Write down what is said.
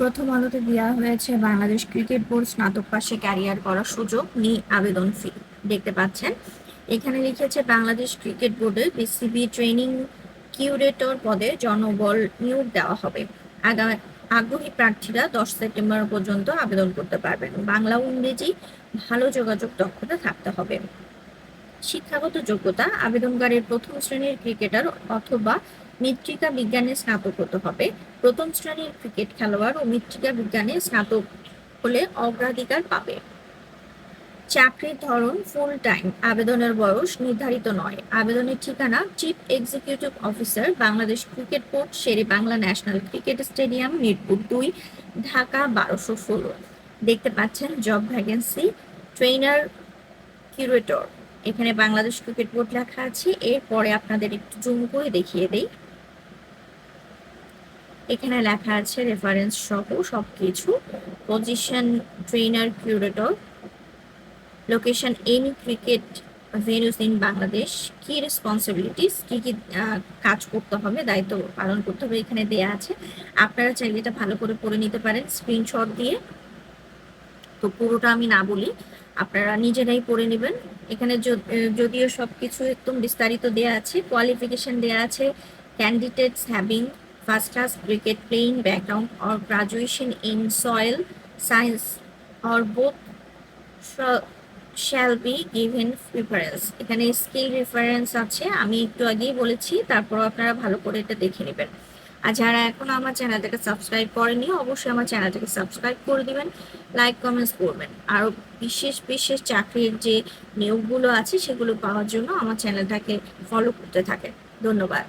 প্রথম আলোতে দেওয়া হয়েছে বাংলাদেশ ক্রিকেট বোর্ড স্নাতক পাশে ক্যারিয়ার করার সুযোগ নিয়ে আবেদন ফি। দেখতে পাচ্ছেন এখানে লিখেছে বাংলাদেশ ক্রিকেট বোর্ডের বিসিবি ট্রেনিং কিউরেটর পদে জনবল নিয়োগ দেওয়া হবে। আগ্রহী প্রার্থীরা 10 সেপ্টেম্বর পর্যন্ত আবেদন করতে পারবেন। বাংলা ও ইংরেজি ভালো যোগাযোগ দক্ষতা থাকতে হবে। শিক্ষাগত যোগ্যতা আবেদনকারীর প্রথম শ্রেণীর ক্রিকেটার অথবা মৃত্তিকা বিজ্ঞানে স্নাতক হতে হবে। প্রথম শ্রেণীর ক্রিকেট খেলোয়াড় ও মৃত্তিকা বিজ্ঞানে স্নাতক হলে অগ্রাধিকার পাবে। চাকরির ধরন ফুল টাইম। আবেদনের বয়স নির্ধারিত নয়। আবেদনের ঠিকানা chief executive officer, Bangladesh cricket board, Shere Bangla national cricket stadium, Mirpur 2, Dhaka 1216। দেখতে পাচ্ছেন জব ভ্যাকেন্সি ট্রেনার কিউরেটর, এখানে বাংলাদেশ ক্রিকেট বোর্ড লেখা আছে। এরপরে আপনাদের একটু জুম করে দেখিয়ে দেই। এখানে লেখা আছে রেফারেন্স সহ সবকিছু। Position trainer curator, location any cricket venues in Bangladesh, কি রেসপন্সিবিলিটিস, কি কি কাজ করতে হবে, দায়িত্ব পালন করতে হবে এখানে দেয়া আছে। আপনারা চাইলে এটা ভালো করে পড়ে নিতে পারেন স্ক্রিনশট দিয়ে। তো পুরোটা আমি না বলি, আপনারা নিজেরাই পড়ে নেবেন। এখানে যদিও সবকিছু একদম বিস্তারিত দেয়া আছে। কোয়ালিফিকেশন দেয়া আছে candidates having first class cricket playing background or graduation in soil science or both shall be given preference. এখানে স্কিল রেফারেন্স আছে, আমি একটু আগেই বলেছি, তারপর আপনারা ভালো করে এটা দেখে নেবেন। আর যারা এখনো আমার চ্যানেলটাকে সাবস্ক্রাইব করেনি অবশ্যই আমার চ্যানেলটাকে সাবস্ক্রাইব করে দিবেন, লাইক কমেন্টস করবেন। আরও বিশেষ বিশেষ চাকরির যে নিয়োগগুলো আছে সেগুলো পাওয়ার জন্য আমার চ্যানেলটাকে ফলো করতে থাকেন। ধন্যবাদ।